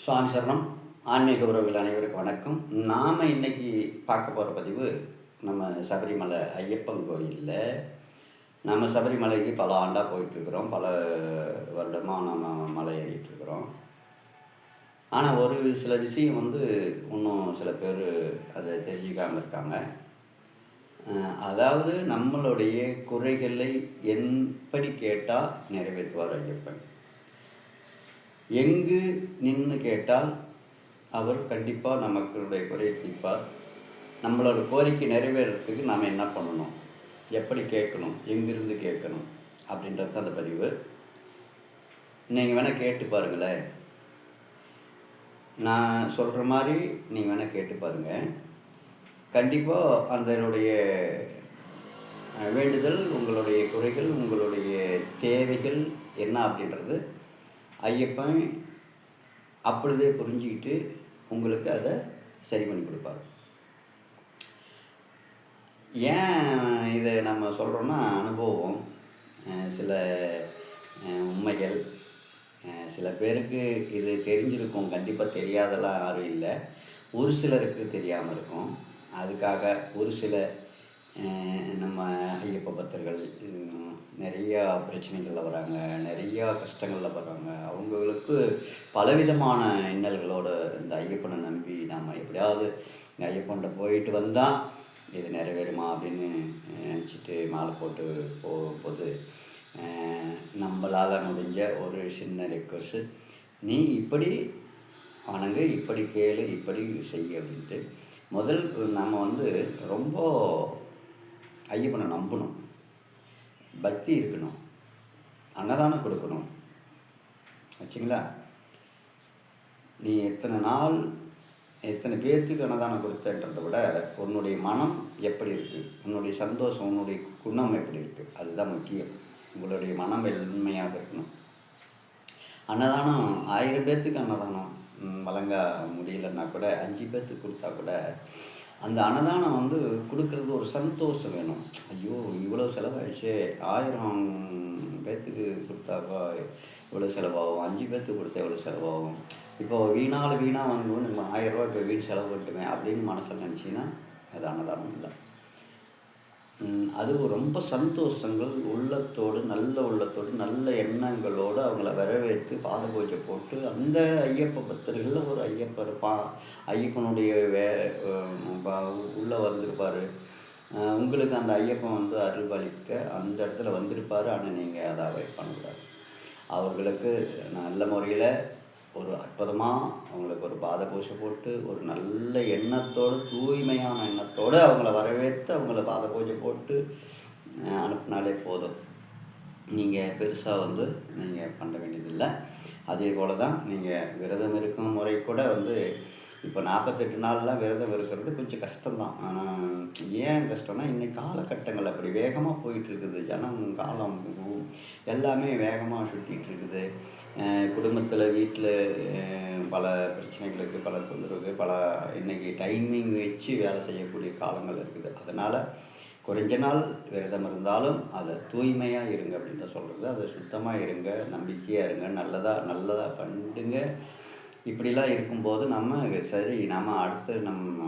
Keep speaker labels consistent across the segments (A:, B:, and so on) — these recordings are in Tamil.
A: சுவாமி சரணம். ஆன்மீக உறவுகள் அனைவருக்கும் வணக்கம். நாம் இன்னைக்கு பார்க்க போகிற பதிவு நம்ம சபரிமலை ஐயப்பன் கோயிலில். நம்ம சபரிமலைக்கு பல ஆண்டாக போயிட்டுருக்குறோம். பல வருடமாக நம்ம மலை ஏறிட்டுருக்குறோம். ஆனால் ஒரு சில விஷயம் இன்னும் சில பேர் அதை தெரிஞ்சுக்காமல் இருக்காங்க. அதாவது நம்மளுடைய குறைகளை எப்படி கேட்டால் நிறைவேற்றுவார் ஐயப்பன். எங்கு நின்று கேட்டால் அவர் கண்டிப்பாக நமக்குடைய குறையை தீர்ப்பார். நம்மளோட கோரிக்கை நிறைவேறத்துக்கு நாம் என்ன பண்ணணும், எப்படி கேட்கணும், எங்கிருந்து கேட்கணும் அப்படின்றது தான் அந்த பதிவு. நீங்கள் வேணால் கேட்டு பாருங்களேன். நான் சொல்கிற மாதிரி நீங்கள் வேணால் கேட்டு பாருங்கள். கண்டிப்பாக அதனுடைய வேண்டுதல், உங்களுடைய குறைகள், உங்களுடைய தேவைகள் என்ன அப்படின்றது ஐயப்பன் அப்படிதே புரிஞ்சுக்கிட்டு உங்களுக்கு அதை சரி பண்ணி கொடுப்பார். ஏன் இதை நம்ம சொல்கிறோன்னா, அனுபவம், சில உண்மைகள். சில பேருக்கு இது தெரிஞ்சிருக்கும், கண்டிப்பாக தெரியாதெல்லாம் யாரும் இல்லை. ஒரு சிலருக்கு தெரியாமல் இருக்கும். அதுக்காக ஒரு சில நம்ம ஐயப்ப பக்தர்கள் நிறையா பிரச்சனைகளில் வராங்க, நிறையா கஷ்டங்களில் வர்றாங்க. அவங்களுக்கு பலவிதமான இன்னல்களோடு இந்த ஐயப்பனை நம்பி நம்ம எப்படியாவது இந்த ஐயப்பன்கிட்ட போயிட்டு வந்தால் இது நிறைவேறுமா அப்படின்னு நினச்சிட்டு மாலை போட்டு போகும்போது நம்மளால் முடிஞ்ச ஒரு சின்ன ரெக்வஸ்ட்டு, நீ இப்படி வணங்கு, இப்படி கேளு, இப்படி செய்ய அப்படின்ட்டு. முதல் நம்ம ரொம்ப ஐயப்பனை நம்பணும், பக்தி இருக்கணும், அன்னதானம் கொடுக்கணும். வச்சிங்களா? நீ எத்தனை நாள் எத்தனை பேர்த்துக்கு அன்னதானம் கொடுத்தன்றதை விட உன்னுடைய மனம் எப்படி இருக்குது, உன்னுடைய சந்தோஷம், உன்னுடைய குணம் எப்படி இருக்குது, அதுதான் முக்கியம். உங்களுடைய மனம் வெண்மையாக இருக்கணும். அன்னதானம் 1000 பேர்த்துக்கு அன்னதானம் வழங்க முடியலன்னா கூட 5 பேர்த்துக்கு கொடுத்தா கூட அந்த அன்னதானம் கொடுக்கறது ஒரு சந்தோஷம் வேணும். ஐயோ இவ்வளோ செலவாயிடுச்சு, 1000 பேர்த்துக்கு கொடுத்தாக்கா இவ்வளோ செலவாகும், 5 பேர்த்துக்கு கொடுத்தா எவ்வளோ செலவாகும், இப்போ வீணாக நம்ம 1000 ரூபா இப்போ வீண் செலவு பண்ணிட்டுமே அப்படின்னு மனசில் நினச்சின்னா அது அன்னதானம் இல்லை. அது ரொம்ப சந்தோஷங்கள், உள்ளத்தோடு, நல்ல உள்ளத்தோடு, நல்ல எண்ணங்களோடு அவங்கள வரவேற்று பாத பூஜை போட்டு, அந்த ஐயப்ப பக்தர்களில் ஒரு ஐயப்ப இருப்பான். ஐயப்பனுடைய உள்ளே வந்திருப்பார். உங்களுக்கு அந்த ஐயப்பன் அருள் பாலிக்க அந்த இடத்துல வந்திருப்பார். ஆனால் நீங்கள் அதை அவாய்ட் பண்ணக்கூடாது. அவர்களுக்கு நல்ல முறையில் ஒரு அற்புதமாக அவங்களுக்கு ஒரு பாத பூஜை போட்டு, ஒரு நல்ல எண்ணத்தோடு, தூய்மையான எண்ணத்தோடு அவங்கள வரவேற்று அவங்கள பாத பூஜை போட்டு அனுப்பினாலே போதும். நீங்கள் பெருசாக நீங்கள் பண்ண வேண்டியதில்லை. அதே போல் தான் நீங்கள் விரதம் இருக்கும் முறை கூட இப்போ 48 நாள்லாம் விரதம் இருக்கிறது கொஞ்சம் கஷ்டம்தான். ஆனால் ஏன் கஷ்டம்னா, இன்றைக்கி காலகட்டங்கள் அப்படி வேகமாக போயிட்டுருக்குது. ஜனம் காலம் எல்லாமே வேகமாக சுற்றிகிட்டு இருக்குது. குடும்பத்தில், வீட்டில் பல பிரச்சனைகளுக்கு, பல தொந்தரவுக்கு, இன்றைக்கி டைமிங் வச்சு வேலை செய்யக்கூடிய காலங்கள் இருக்குது. அதனால் குறைஞ்ச நாள் விரதம் இருந்தாலும் அதை தூய்மையாக இருங்க அப்படின்னு தான் சொல்கிறது. அதை சுத்தமாக இருங்க, நம்பிக்கையாக இருங்க, நல்லதாக பண்ணுங்க. இப்படிலாம் இருக்கும்போது நம்ம அடுத்து நம்ம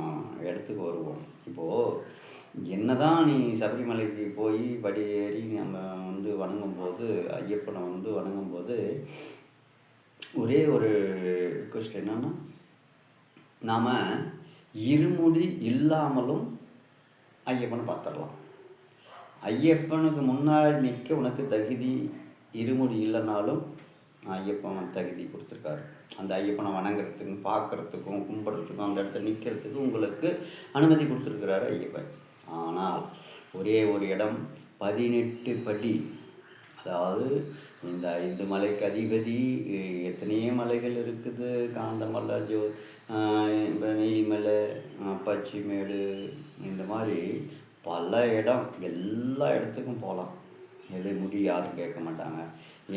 A: இடத்துக்கு வருவோம். இப்போது என்ன தான் நீ சபரிமலைக்கு போய் படி ஏறி நம்ம வணங்கும்போது, ஐயப்பனை வணங்கும்போது ஒரே ஒரு ரிக்வெஸ்ட் என்னன்னா, நாம் இருமுடி இல்லாமலும் ஐயப்பனை பார்த்துடலாம். ஐயப்பனுக்கு முன்னாடி நிற்க உனக்கு தகுதி இருமுடி இல்லைனாலும் ஐயப்பன் தகுதி கொடுத்துருக்காரு. அந்த ஐயப்பனை வணங்குறதுக்கும், பார்க்குறதுக்கும், கும்பிட்றதுக்கும், அந்த இடத்துல நிற்கிறதுக்கு உங்களுக்கு அனுமதி கொடுத்துருக்கிறாரு ஐயப்பன். ஆனால் ஒரே ஒரு இடம், 18 படி. அதாவது இந்த 5 மலைக்கு அதிபதி, எத்தனையோ மலைகள் இருக்குது. காந்தமலை, நீலிமலை, பச்சிமேடு, இந்த மாதிரி பல இடம், எல்லா இடத்துக்கும் போகலாம். எது முடி யாரும் கேட்க மாட்டாங்க.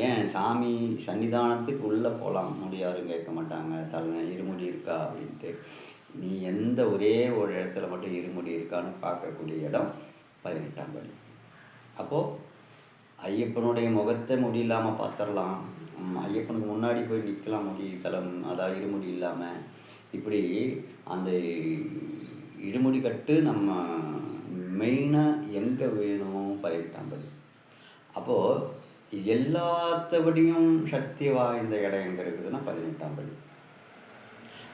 A: ஏன் சாமி சன்னிதானத்துக்கு உள்ளே போகலாம், முடி யாரும் கேட்க மாட்டாங்க. இருமுடி இருக்கா அப்படின்ட்டு. நீ எந்த ஒரே ஒரு இடத்துல மட்டும் இருமுடி இருக்கான்னு பார்க்கக்கூடிய இடம் 18ஆம் படி. அப்போது ஐயப்பனுடைய முகத்தை முடியில்லாமல் பார்த்துடலாம். ஐயப்பனுக்கு முன்னாடி போய் நிற்கலாம் முடி தலம், அதாவது இருமுடி இல்லாமல். இப்படி அந்த இருமுடி கட்டு நம்ம மெயினாக எங்கே வேணும் 18ஆம் படி. அப்போது எல்லாத்தபடியும் சக்தி வாய்ந்த இடம் எங்கே இருக்குதுன்னா 18ஆம் படி.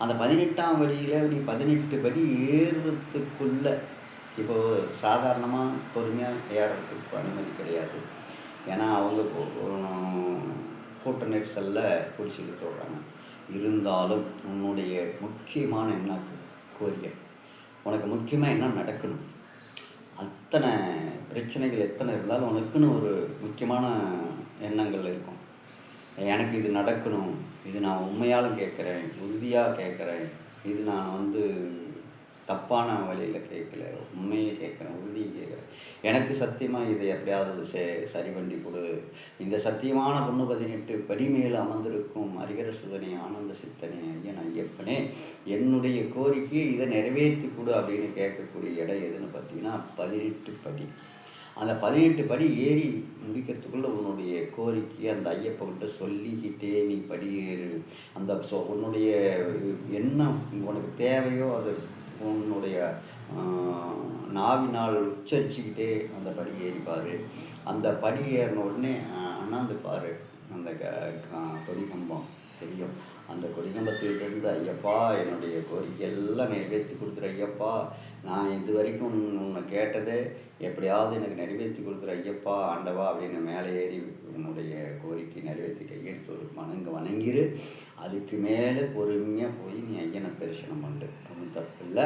A: அந்த 18ஆம் படியில் அப்படி 18 படி ஏறுறதுக்குள்ளே இப்போது சாதாரணமாக பொறுமையாக ஏறுறதுக்கு அனுமதி கிடையாது. ஏன்னா அவங்க கூட்ட நெரிசலில் பிடிச்சிட்டு தோடுறாங்க. இருந்தாலும் உன்னுடைய முக்கியமான என்ன கோரிக்கை, உனக்கு முக்கியமாக என்ன நடக்கணும், அத்தனை பிரச்சனைகள் எத்தனை இருந்தாலும் உனக்குன்னு ஒரு முக்கியமான எண்ணங்கள் இருக்கும். எனக்கு இது நடக்கணும், இது நான் உண்மையாலும் கேட்குறேன், உறுதியாக கேட்குறேன், இது நான் தப்பான வழியில் கேட்கல, உண்மையை கேட்குறேன், உறுதியை கேட்குறேன், எனக்கு சத்தியமாக இதை எப்படியாவது சரி பண்ணி கொடு. இந்த சத்தியமான 18 படி மேல் அமர்ந்திருக்கும் ஹரிஹர சுதனே, ஆனந்த சித்தனே, ஐயன் ஐயப்பனே, என்னுடைய கோரிக்கையை இதை நிறைவேற்றி கொடு அப்படின்னு கேட்கக்கூடிய இடம் எதுன்னு பார்த்தீங்கன்னா 18 படி. அந்த 18 படி ஏறி முடிக்கிறதுக்குள்ளே உன்னுடைய கோரிக்கை அந்த ஐயப்பன்கிட்ட சொல்லிக்கிட்டே நீ படி ஏறு. அந்த உன்னுடைய என்ன உனக்கு தேவையோ அது உன்னுடைய நாவினால் உச்சரிச்சுக்கிட்டே அந்த படி ஏறிப்பார். அந்த படி ஏறின உடனே அண்ணாந்து பாரு, அந்த கொடிக்கம்பம் தெரியும். அந்த கொடிக்கம்பத்திலிருந்து ஐயப்பா என்னுடைய கோரிக்கை எல்லாம் நிறைவேற்றி கொடுக்குற ஐயப்பா, நான் இது வரைக்கும் உன்னை கேட்டதே எப்படியாவது எனக்கு நிறைவேற்றி கொடுக்குற ஐயப்பா ஆண்டவா அப்படின்னு மேலே ஏறி உன்னுடைய கோரிக்கை நிறைவேற்றி கையெழுத்து வணங்கிரு. அதுக்கு மேலே பொறுமையாக போய் நீ ஐயனை தரிசனம் பண்ணு, ஒன்றும் தப்பு இல்லை.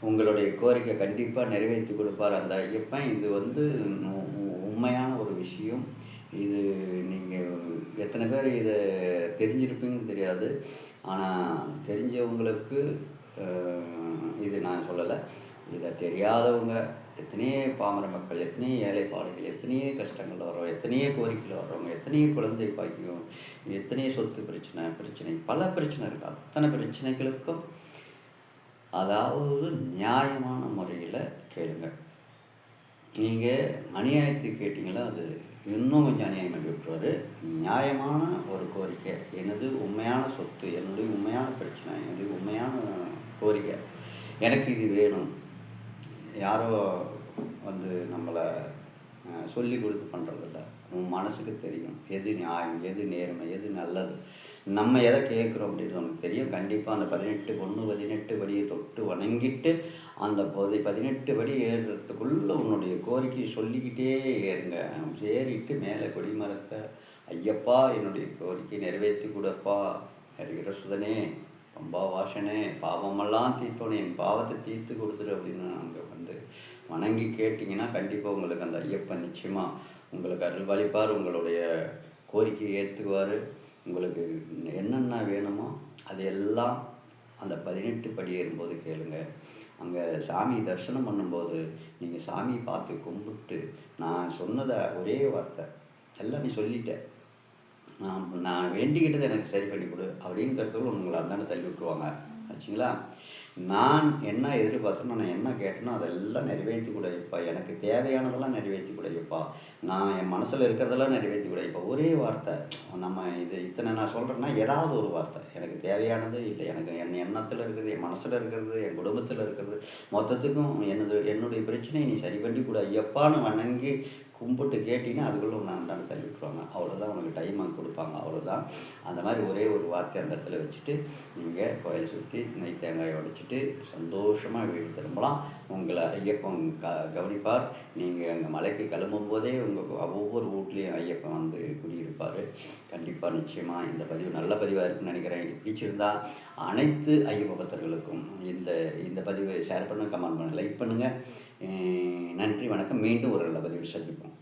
A: உங்களுடைய கோரிக்கை கண்டிப்பாக நிறைவேற்றி கொடுப்பார் அந்த ஐயப்பன். இது உண்மையான ஒரு விஷயம். இது நீங்கள் எத்தனை பேர் இதை தெரிஞ்சிருப்பீங்கன்னு தெரியாது. ஆனால் தெரிஞ்சவங்களுக்கு இது நான் சொல்லலை. இதை தெரியாதவங்க எத்தனையோ பாமர மக்கள், எத்தனையோ ஏழைப்பாடுகள், எத்தனையோ கஷ்டங்கள் வரும், எத்தனையோ கோரிக்கையில் வர்றவங்க, எத்தனையோ குழந்தை பாக்கியம், எத்தனையோ சொத்து பிரச்சனை பல பிரச்சனை இருக்குது. அத்தனை பிரச்சனைகளுக்கும் அதாவது நியாயமான முறையில் கேளுங்க. நீங்கள் அநியாயத்துக்கு கேட்டிங்களா அது இன்னும் கொஞ்சம் அநியாயம் பண்ணி விட்டுருவார். நியாயமான ஒரு கோரிக்கை, எனது உண்மையான சொத்து, என்னுடைய உண்மையான பிரச்சனை, என்னுடைய உண்மையான கோரிக்கை, எனக்கு இது வேணும். யாரோ நம்மளை சொல்லி கொடுத்து பண்ணுறதில்ல. உன் மனசுக்கு தெரியும் எது நியாயம், எது நேர்மை, எது நல்லது, நம்ம எதை கேட்குறோம் அப்படின்னு நமக்கு தெரியும். கண்டிப்பாக அந்த 18 படியை தொட்டு வணங்கிட்டு அந்த 18 படி ஏறுறதுக்குள்ளே உன்னுடைய கோரிக்கையை சொல்லிக்கிட்டே ஏறுங்க. ஏறிட்டு மேலே கொடிமரத்தை ஐயப்பா என்னுடைய கோரிக்கையை நிறைவேற்றி கொடுப்பா, ஹரிஹர சுதனே, பம்பா வாசனே, பாவமெல்லாம் தீர்த்தோனே, என் பாவத்தை தீர்த்து கொடுத்துரு அப்படின்னு அங்கே வணங்கி கேட்டிங்கன்னா கண்டிப்பாக உங்களுக்கு அந்த ஐயப்பன் நிச்சயமாக உங்களுக்கு அருள்பாலிப்பார். உங்களுடைய கோரிக்கையை ஏற்றுக்குவார். உங்களுக்கு என்னென்ன வேணுமோ அதையெல்லாம் அந்த 18 படி ஏறும்போது கேளுங்க. அங்கே சாமி தரிசனம் பண்ணும்போது நீங்கள் சாமியை பார்த்து கும்பிட்டு நான் சொன்னதை ஒரே வார்த்தை எல்லாம் நீ சொல்லிட்ட, நான் வேண்டிக்கிட்டதை எனக்கு சரி பண்ணி கொடு அப்படிங்கிறதுக்குள்ள உங்களை அந்தாண்ட தள்ளி விட்டுருவாங்க. ஆச்சுங்களா? நான் என்ன எதிர்பார்த்தனோ, நான் என்ன கேட்டனோ அதெல்லாம் நிறைவேற்றி கொடுப்பா, எனக்கு தேவையானதெல்லாம் நிறைவேற்றி கொடுப்பா, நான் என் மனசில் இருக்கிறதெல்லாம் நிறைவேற்றி கொடுப்பா. ஒரே வார்த்தை. நம்ம இத்தனை நான் சொல்கிறேன்னா ஏதாவது ஒரு வார்த்தை எனக்கு தேவையானது இல்லை, எனக்கு என் எண்ணத்தில் இருக்கிறது, என் மனசில் இருக்கிறது, என் குடும்பத்தில் இருக்கிறது மொத்தத்துக்கும் என்னுடைய பிரச்சனையை நீ சரி பண்ணி கொடு ஐயப்பான்னு வணங்கி கும்பிட்டு கேட்டிங்கன்னா அதுக்குள்ளே நான் தான் தள்ளி விட்டுருவாங்க. அவ்வளோதான், உனக்கு டைமாக கொடுப்பாங்க. அவ்வளோதான். அந்த மாதிரி ஒரே ஒரு வார்த்தை அந்த இடத்துல வச்சுட்டு நீங்கள் கோயில் சுற்றி நெய் தேங்காயை உடைச்சிட்டு சந்தோஷமாக வீடு திரும்பலாம். உங்களை ஐயப்பன் கவனிப்பார். நீங்கள் அங்கே மலைக்கு கிளம்பும் போதே ஒவ்வொரு வீட்லேயும் ஐயப்பன் குடியிருப்பார். கண்டிப்பாக நிச்சயமாக இந்த பதிவு நல்ல பதிவாக இருக்குன்னு நினைக்கிறேன். பிடிச்சிருந்தா அனைத்து ஐயப்ப பக்தர்களுக்கும் இந்த பதிவை ஷேர் பண்ணுங்கள், கமெண்ட் பண்ணுங்கள், லைக் பண்ணுங்கள். நன்றி, வணக்கம். மீண்டும் ஒரு நல்ல பதிவு சந்திப்போம்.